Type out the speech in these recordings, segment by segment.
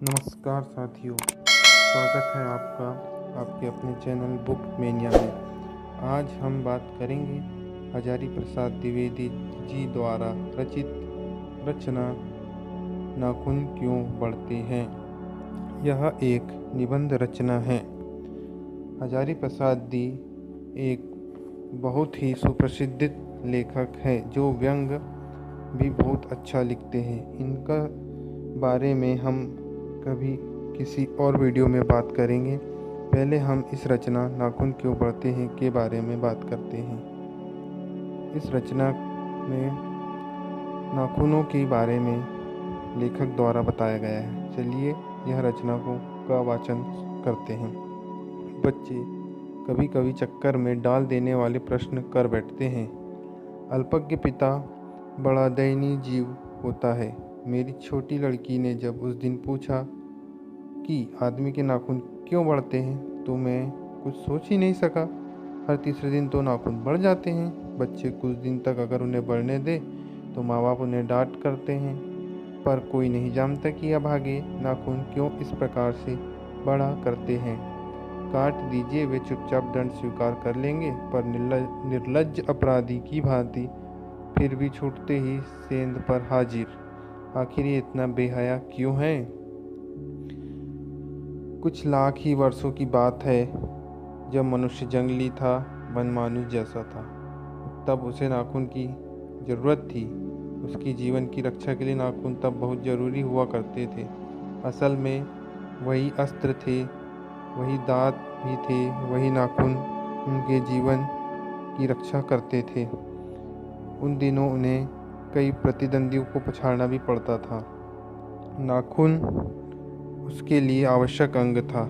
नमस्कार साथियों, स्वागत है आपका आपके अपने चैनल बुक मेनिया में। आज हम बात करेंगे हजारी प्रसाद द्विवेदी जी द्वारा रचित रचना नाखून क्यों बढ़ते हैं। यह एक निबंध रचना है। हजारी प्रसाद दी एक बहुत ही सुप्रसिद्ध लेखक है जो व्यंग भी बहुत अच्छा लिखते हैं। इनका बारे में हम कभी किसी और वीडियो में बात करेंगे। पहले हम इस रचना नाखून क्यों बढ़ते हैं के बारे में बात करते हैं। इस रचना में नाखूनों के बारे में लेखक द्वारा बताया गया है। चलिए यह रचना का वाचन करते हैं। बच्चे कभी कभी चक्कर में डाल देने वाले प्रश्न कर बैठते हैं। अल्पज्ञ पिता बड़ा दयनीय जीव होता है। मेरी छोटी लड़की ने जब उस दिन पूछा कि आदमी के नाखून क्यों बढ़ते हैं तो मैं कुछ सोच ही नहीं सका। हर तीसरे दिन तो नाखून बढ़ जाते हैं। बच्चे कुछ दिन तक अगर उन्हें बढ़ने दे तो माँ बाप उन्हें डांट करते हैं, पर कोई नहीं जानता कि अभागे नाखून क्यों इस प्रकार से बढ़ा करते हैं। काट दीजिए, वे चुपचाप दंड स्वीकार कर लेंगे, पर निर्लज्ज अपराधी की भांति फिर भी छूटते ही सेंध पर हाजिर। आखिर ये इतना बेहया क्यों है। कुछ लाख ही वर्षों की बात है, जब मनुष्य जंगली था, वनमानुष जैसा था। तब उसे नाखून की ज़रूरत थी। उसकी जीवन की रक्षा के लिए नाखून तब बहुत ज़रूरी हुआ करते थे। असल में वही अस्त्र थे, वही दांत भी थे, वही नाखून उनके जीवन की रक्षा करते थे। उन दिनों उन्हें कई प्रतिद्वंदियों को पछाड़ना भी पड़ता था। नाखून उसके लिए आवश्यक अंग था।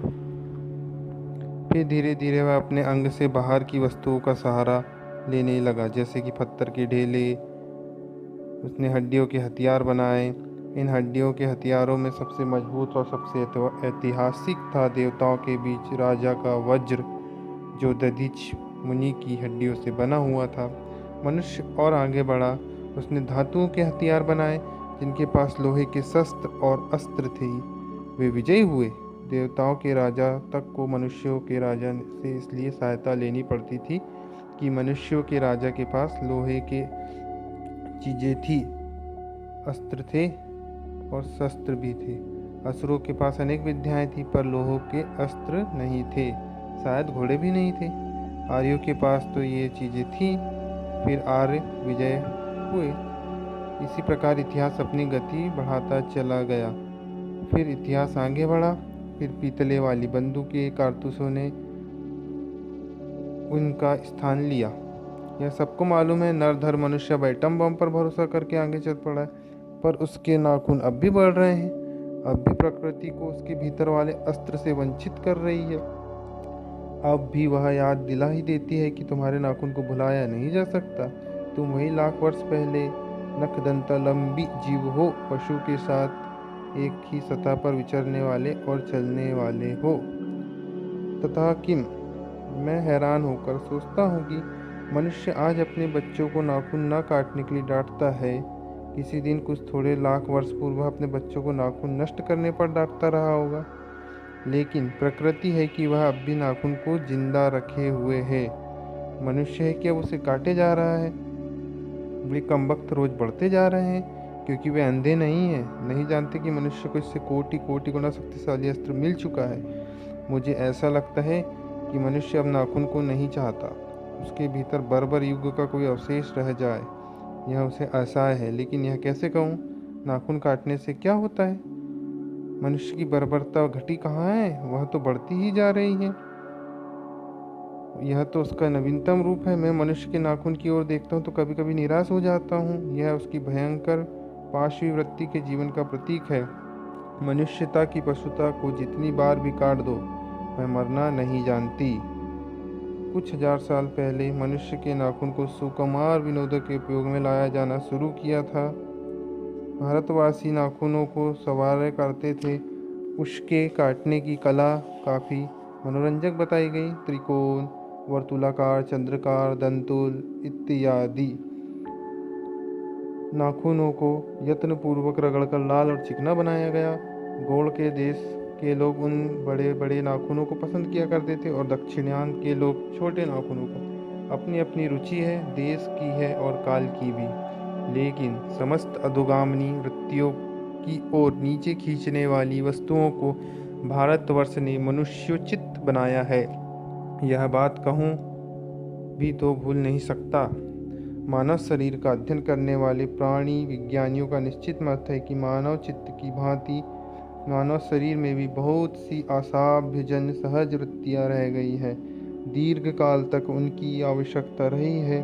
फिर धीरे धीरे वह अपने अंग से बाहर की वस्तुओं का सहारा लेने लगा, जैसे कि पत्थर के ढेले। उसने हड्डियों के हथियार बनाए। इन हड्डियों के हथियारों में सबसे मजबूत और सबसे ऐतिहासिक था देवताओं के बीच राजा का वज्र, जो दधीच मुनि की हड्डियों से बना हुआ था। मनुष्य और आगे बढ़ा। उसने धातुओं के हथियार बनाए, जिनके पास लोहे के शस्त्र और अस्त्र थे। वे विजयी हुए। देवताओं के राजा तक को मनुष्यों के राजा से इसलिए सहायता लेनी पड़ती थी कि मनुष्यों के राजा के पास लोहे के चीज़ें थी, अस्त्र थे और शस्त्र भी थे। असुरों के पास अनेक विद्याएं थी, पर लोहों के अस्त्र नहीं थे, शायद घोड़े भी नहीं थे। आर्यों के पास तो ये चीज़ें थी। फिर आर्य विजय हुए। इसी प्रकार इतिहास अपनी गति बढ़ाता चला गया। फिर इतिहास आगे बढ़ा। फिर पीतले वाली बंदूकें, कारतूसों ने उनका स्थान लिया। यह सबको मालूम है। नरधर मनुष्य अब एटम बम पर भरोसा करके आगे चल पड़ा है, पर उसके नाखून अब भी बढ़ रहे हैं। अब भी प्रकृति को उसके भीतर वाले अस्त्र से वंचित कर रही है। अब भी वह याद दिला ही देती है कि तुम्हारे नाखून को भुलाया नहीं जा सकता। तुम वही लाख वर्ष पहले नखदंता लंबी जीव हो, पशु के साथ एक ही सतह पर विचरने वाले और चलने वाले हो। तथा किम, मैं हैरान होकर सोचता हूँ कि मनुष्य आज अपने बच्चों को नाखून न काटने के लिए डांटता है। किसी दिन कुछ थोड़े लाख वर्ष पूर्व अपने बच्चों को नाखून नष्ट करने पर डांटता रहा होगा। लेकिन प्रकृति है कि वह अब भी नाखून को जिंदा रखे हुए है। मनुष्य है कि अब उसे काटे जा रहा है। वे कमबख्त रोज बढ़ते जा रहे हैं, क्योंकि वे अंधे नहीं हैं, नहीं जानते कि मनुष्य को इससे कोटि कोटि गुना शक्तिशाली अस्त्र मिल चुका है। मुझे ऐसा लगता है कि मनुष्य अब नाखून को नहीं चाहता। उसके भीतर बर्बर युग का कोई अवशेष रह जाए, यह उसे असहाय है। लेकिन यह कैसे कहूँ, नाखून काटने से क्या होता है। मनुष्य की बर्बरता घटी कहाँ है, वह तो बढ़ती ही जा रही है। यह तो उसका नवीनतम रूप है। मैं मनुष्य के नाखून की ओर देखता हूँ तो कभी कभी निराश हो जाता हूँ। यह उसकी भयंकर पाशवी वृत्ति के जीवन का प्रतीक है। मनुष्यता की पशुता को जितनी बार भी काट दो, वह मरना नहीं जानती। कुछ हजार साल पहले मनुष्य के नाखून को सुकुमार विनोदों के उपयोग में लाया जाना शुरू किया था। भारतवासी नाखूनों को संवार करते थे। उसके काटने की कला काफ़ी मनोरंजक बताई गई। त्रिकोण, वर्तुलाकार, चंद्रकार, दंतुल इत्यादि नाखूनों को यत्नपूर्वक रगड़कर लाल और चिकना बनाया गया। गोड़ के देश के लोग उन बड़े बड़े नाखूनों को पसंद किया करते थे और दक्षिणायन के लोग छोटे नाखूनों को। अपनी अपनी रुचि है, देश की है और काल की भी, लेकिन समस्त अधोगामिनी वृत्तियों की ओर नीचे खींचने वाली वस्तुओं को भारतवर्ष ने मनुष्योचित बनाया है। यह बात कहूँ भी तो भूल नहीं सकता। मानव शरीर का अध्ययन करने वाले प्राणी विज्ञानियों का निश्चित मत है कि मानव चित्त की भांति मानव शरीर में भी बहुत सी असाभ्यजन्य सहज वृत्तियाँ रह गई हैं। दीर्घ काल तक उनकी आवश्यकता रही है।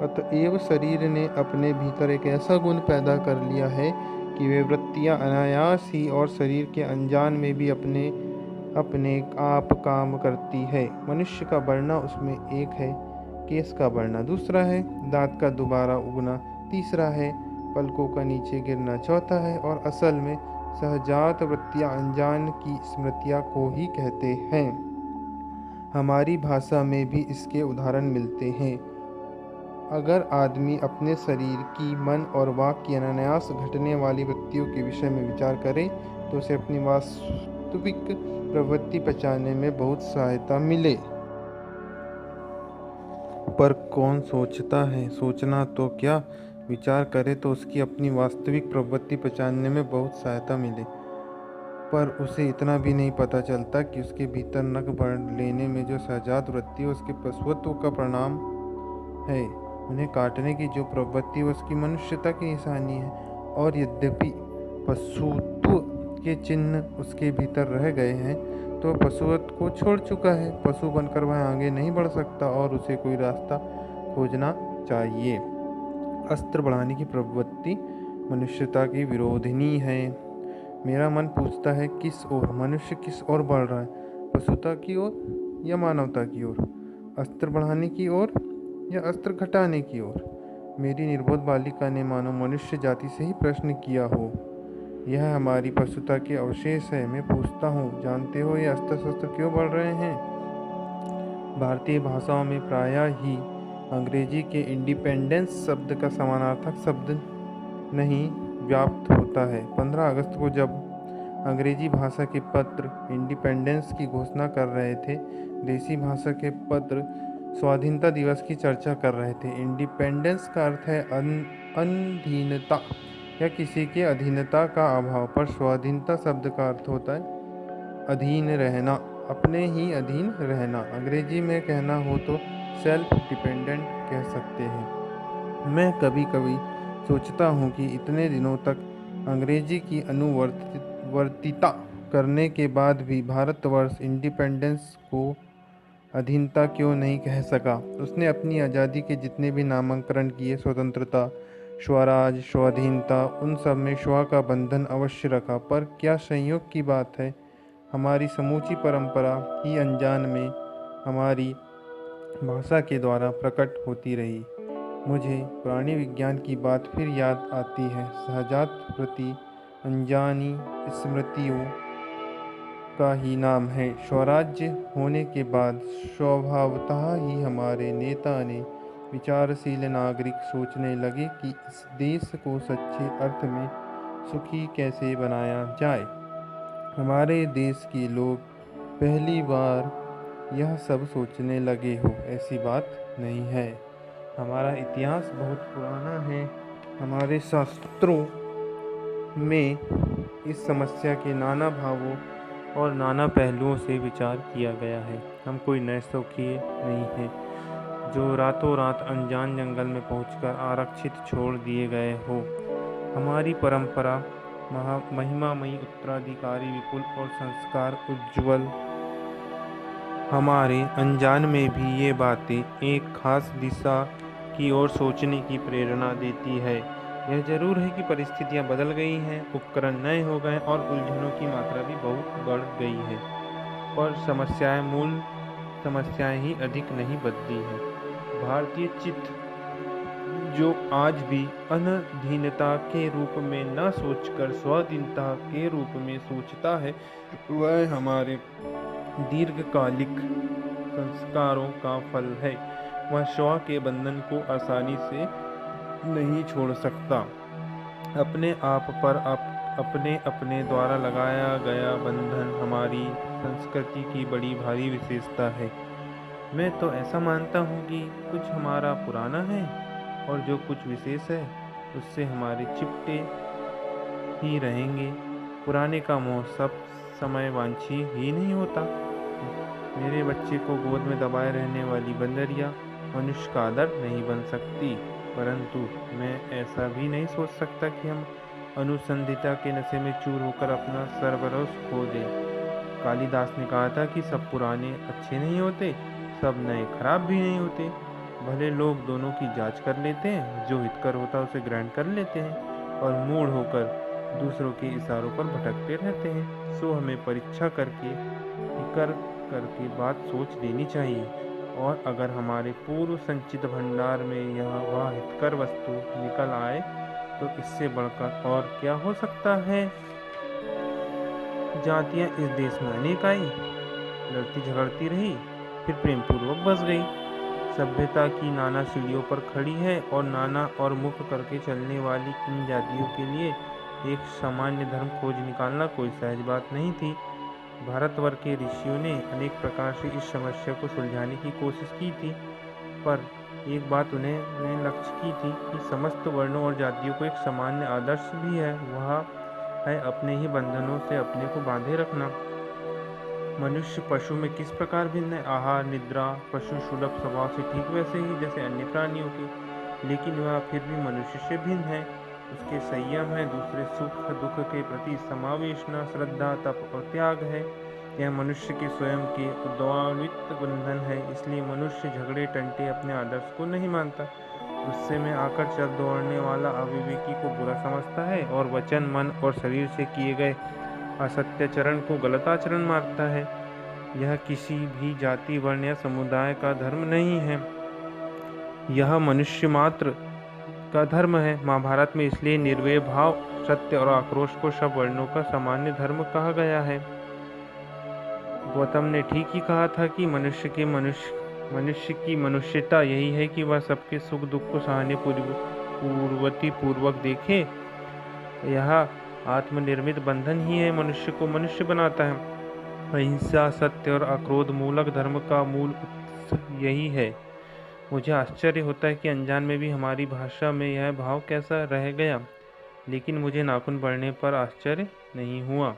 अतएव शरीर ने अपने भीतर एक ऐसा गुण पैदा कर लिया है कि वे वृत्तियाँ अनायास ही और शरीर के अनजान में भी अपने अपने आप काम करती है। मनुष्य का बढ़ना उसमें एक है, केस का बढ़ना दूसरा है, दांत का दोबारा उगना तीसरा है, पलकों का नीचे गिरना चौथा है, और असल में सहजात वृत्तियाँ अनजान की स्मृतियाँ को ही कहते हैं। हमारी भाषा में भी इसके उदाहरण मिलते हैं। अगर आदमी अपने शरीर की, मन और वाक की अनायास घटने वाली वृत्तियों के विषय में विचार करे तो उसे अपनी वास्तविक प्रवृत्ति पहचानने में बहुत सहायता मिले। पर कौन सोचता है? सोचना तो क्या, विचार करे तो उसकी अपनी वास्तविक प्रवृत्ति पहचानने में बहुत सहायता मिले, पर उसे इतना भी नहीं पता चलता कि उसके भीतर नख बढ़ लेने में जो सहजात वृत्ति है उसके पशुत्व का परिणाम है। उन्हें काटने की जो प्रवृत्ति है उसकी मनुष्यता की निशानी है, और यद्यपि पशुत्व के चिन्ह उसके भीतर रह गए हैं तो पशुत्व को छोड़ चुका है। पशु बनकर वह आगे नहीं बढ़ सकता और उसे कोई रास्ता खोजना चाहिए। अस्त्र बढ़ाने की प्रवृत्ति मनुष्यता की विरोधिनी है। मेरा मन पूछता है किस ओर मनुष्य किस ओर बढ़ रहा है, पशुता की ओर या मानवता की ओर, अस्त्र बढ़ाने की ओर या अस्त्र घटाने की ओर। मेरी निर्बोध बालिका ने मानो मनुष्य जाति से ही प्रश्न किया हो। यह हमारी पशुता के अवशेष है। मैं पूछता हूँ, जानते हो ये अस्त्र शस्त्र क्यों बढ़ रहे हैं? भारतीय भाषाओं में प्रायः ही अंग्रेजी के इंडिपेंडेंस शब्द का समानार्थक शब्द नहीं व्याप्त होता है। 15 अगस्त को जब अंग्रेजी भाषा के पत्र इंडिपेंडेंस की घोषणा कर रहे थे, देसी भाषा के पत्र स्वाधीनता दिवस की चर्चा कर रहे थे। इंडिपेंडेंस का अर्थ है अधीनता या किसी के अधीनता का अभाव, पर स्वाधीनता शब्द का अर्थ होता है अधीन रहना, अपने ही अधीन रहना। अंग्रेजी में कहना हो तो सेल्फ डिपेंडेंट कह सकते हैं। मैं कभी कभी सोचता हूँ कि इतने दिनों तक अंग्रेजी की अनुवर्तिता करने के बाद भी भारतवर्ष इंडिपेंडेंस को अधीनता क्यों नहीं कह सका। उसने अपनी आज़ादी के जितने भी नामकरण किए, स्वतंत्रता, स्वराज, स्वाधीनता, उन सब में स्व का बंधन अवश्य रखा। पर क्या संयोग की बात है, हमारी समूची परंपरा ही अनजान में हमारी भाषा के द्वारा प्रकट होती रही। मुझे प्राणी विज्ञान की बात फिर याद आती है। सहजात प्रति अनजानी स्मृतियों का ही नाम है। स्वराज्य होने के बाद स्वभावतः ही हमारे नेता ने विचारशील नागरिक सोचने लगे कि इस देश को सच्चे अर्थ में सुखी कैसे बनाया जाए। हमारे देश के लोग पहली बार यह सब सोचने लगे हो, ऐसी बात नहीं है। हमारा इतिहास बहुत पुराना है। हमारे शास्त्रों में इस समस्या के नाना भावों और नाना पहलुओं से विचार किया गया है। हम कोई नए शौकीय नहीं हैं जो रातों रात अनजान जंगल में पहुंचकर आरक्षित छोड़ दिए गए हो। हमारी परंपरा महिमामयी, उत्तराधिकारी विपुल और संस्कार उज्ज्वल। हमारे अनजान में भी ये बातें एक खास दिशा की ओर सोचने की प्रेरणा देती है। यह जरूर है कि परिस्थितियां बदल गई हैं, उपकरण नए हो गए और उलझनों की मात्रा भी बहुत बढ़ गई है, पर मूल समस्याएं ही अधिक नहीं बदली हैं। भारतीय चित्त जो आज भी अनधीनता के रूप में न सोचकर स्वाधीनता के रूप में सोचता है, वह हमारे दीर्घकालिक संस्कारों का फल है। वह स्व के बंधन को आसानी से नहीं छोड़ सकता। अपने आप पर अपने अपने द्वारा लगाया गया बंधन हमारी संस्कृति की बड़ी भारी विशेषता है। मैं तो ऐसा मानता हूँ कि कुछ हमारा पुराना है और जो कुछ विशेष है उससे हमारे चिपटे ही रहेंगे। पुराने का मोह सब समय वांछी ही नहीं होता। मेरे बच्चे को गोद में दबाए रहने वाली बंदरिया मनुष्य का आदर नहीं बन सकती, परंतु मैं ऐसा भी नहीं सोच सकता कि हम अनुसंधिता के नशे में चूर होकर अपना सरबरोस खो दें। कालिदास ने कहा था कि सब पुराने अच्छे नहीं होते, सब नए खराब भी नहीं होते। भले लोग दोनों की जांच कर लेते हैं, जो हितकर होता है उसे ग्रहण कर लेते हैं और मूढ़ होकर दूसरों के इशारों पर भटकते रहते हैं। सो हमें परीक्षा करके करके बात सोच लेनी चाहिए, और अगर हमारे पूर्व संचित भंडार में यह वह हितकर वस्तु निकल आए तो इससे बढ़कर और क्या हो सकता है। जातियां इस देश में अनेक आई, लड़ती झगड़ती रही, फिर प्रेम पूर्वक बस गई। सभ्यता की नाना सीढ़ियों पर खड़ी है और नाना और मुख करके चलने वाली इन जातियों के लिए एक सामान्य धर्म खोज निकालना कोई सहज बात नहीं थी। भारतवर्ष के ऋषियों ने अनेक प्रकार से इस समस्या को सुलझाने की कोशिश की थी, पर एक बात उन्होंने लक्ष्य की थी कि समस्त वर्णों और जातियों को एक सामान्य आदर्श भी है, वह है अपने ही बंधनों से अपने को बांधे रखना। मनुष्य पशु में किस प्रकार भिन्न है? आहार निद्रा पशु सुलभ स्वभाव से ठीक वैसे ही जैसे अन्य प्राणियों के, लेकिन वह फिर भी मनुष्य से भिन्न है। उसके संयम है, दूसरे सुख दुख के प्रति समावेशना, श्रद्धा तप और त्याग है। यह मनुष्य के स्वयं के उद्भावित बंधन है। इसलिए मनुष्य झगड़े टंटे अपने आदर्श को नहीं मानता, गुस्से में आकर चल दौड़ने वाला अविवेकी को बुरा समझता है और वचन मन और शरीर से किए गए असत्याचरण को गलत आचरण मानता है। यह किसी भी जाति वर्ण या समुदाय का धर्म नहीं है, यह मनुष्य मात्र का धर्म है। महाभारत में इसलिए निर्वय भाव, सत्य और आक्रोश को सब वर्णों का सामान्य धर्म कहा गया है। गौतम ने ठीक ही कहा था कि मनुष्य की मनुष्यता यही है कि वह सबके सुख दुख को सहानुभूतिपूर्वक देखे। यह आत्मनिर्मित बंधन ही है मनुष्य को मनुष्य बनाता है। अहिंसा सत्य और अक्रोध मूलक धर्म का मूल यही है। मुझे आश्चर्य होता है कि अनजान में भी हमारी भाषा में यह भाव कैसा रह गया, लेकिन मुझे नाखून बढ़ने पर आश्चर्य नहीं हुआ।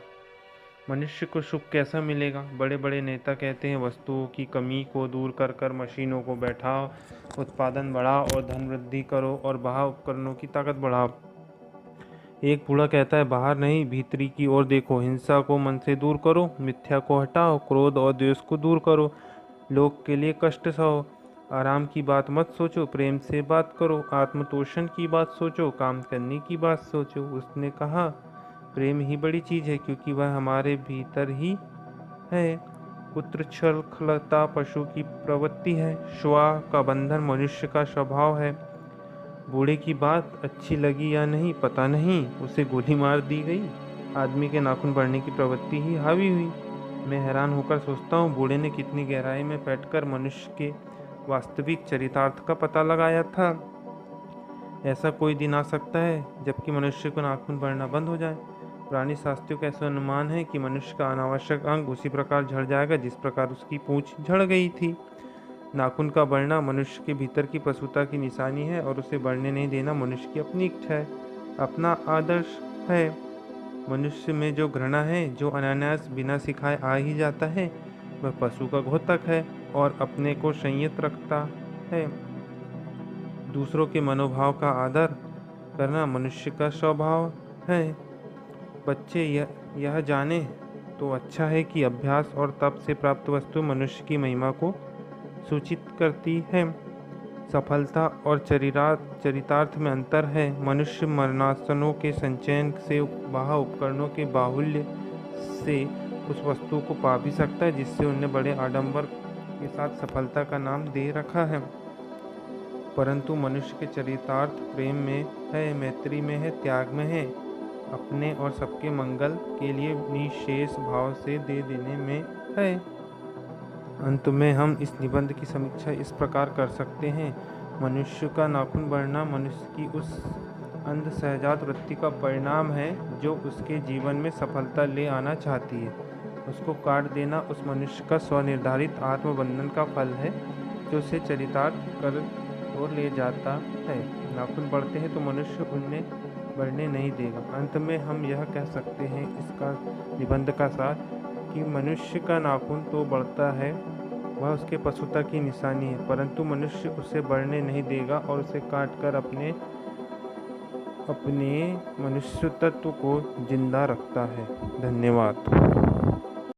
मनुष्य को सुख कैसा मिलेगा? बड़े बड़े नेता कहते हैं वस्तुओं की कमी को दूर कर कर मशीनों को बैठाओ, उत्पादन बढ़ाओ और धन वृद्धि करो और बाह्य उपकरणों की ताकत बढ़ाओ। एक बूढ़ा कहता है बाहर नहीं भीतरी की ओर देखो, हिंसा को मन से दूर करो, मिथ्या को हटाओ, क्रोध और द्वेष को दूर करो, लोग के लिए कष्ट सहो, आराम की बात मत सोचो, प्रेम से बात करो, आत्मतोषण की बात सोचो, काम करने की बात सोचो। उसने कहा प्रेम ही बड़ी चीज है, क्योंकि वह हमारे भीतर ही है। उच्छृंखलता पशु की प्रवृत्ति है, श्वाह का बंधन मनुष्य का स्वभाव है। बूढ़े की बात अच्छी लगी या नहीं पता नहीं, उसे गोली मार दी गई, आदमी के नाखून बढ़ने की प्रवृत्ति ही हावी हुई। मैं हैरान होकर सोचता हूँ बूढ़े ने कितनी गहराई में बैठकर मनुष्य के वास्तविक चरितार्थ का पता लगाया था। ऐसा कोई दिन आ सकता है जबकि मनुष्य को नाखून बढ़ना बंद हो जाए। पुरानी शास्त्रों का ऐसा अनुमान है कि मनुष्य का अनावश्यक अंग उसी प्रकार झड़ जाएगा जिस प्रकार उसकी पूंछ झड़ गई थी। नाखून का बढ़ना मनुष्य के भीतर की पशुता की निशानी है और उसे बढ़ने नहीं देना मनुष्य की अपनी इच्छा है, अपना आदर्श है। मनुष्य में जो घृणा है, जो अनायास बिना सिखाए आ ही जाता है, वह पशु का घोतक है और अपने को संयत रखता है। दूसरों के मनोभाव का आदर करना मनुष्य का स्वभाव है। बच्चे यह जाने तो अच्छा है कि अभ्यास और तप से प्राप्त वस्तु मनुष्य की महिमा को सूचित करती है। सफलता और चरितार्थ में अंतर है। मनुष्य मरणासनों के संचयन से बाह्य उपकरणों के बाहुल्य से उस वस्तु को पा भी सकता है जिससे उन्हें बड़े आडंबर के साथ सफलता का नाम दे रखा है, परंतु मनुष्य के चरितार्थ प्रेम में है, मैत्री में है, त्याग में है, अपने और सबके मंगल के लिए निशेष भाव से दे देने में है। अंत में हम इस निबंध की समीक्षा इस प्रकार कर सकते हैं। मनुष्य का नाखून बढ़ना मनुष्य की उस अंध सहजात वृत्ति का परिणाम है जो उसके जीवन में सफलता ले आना चाहती है। उसको काट देना उस मनुष्य का स्वनिर्धारित आत्मबंधन का फल है जो उसे चरितार्थ कर और ले जाता है। नाखून बढ़ते हैं तो मनुष्य उन्हें बढ़ने नहीं देगा। अंत में हम यह कह सकते हैं इसका निबंध का सार कि मनुष्य का नाखून तो बढ़ता है, वह उसके पशुता की निशानी है, परंतु मनुष्य उसे बढ़ने नहीं देगा और उसे काट कर अपने मनुष्य तत्व को जिंदा रखता है। धन्यवाद।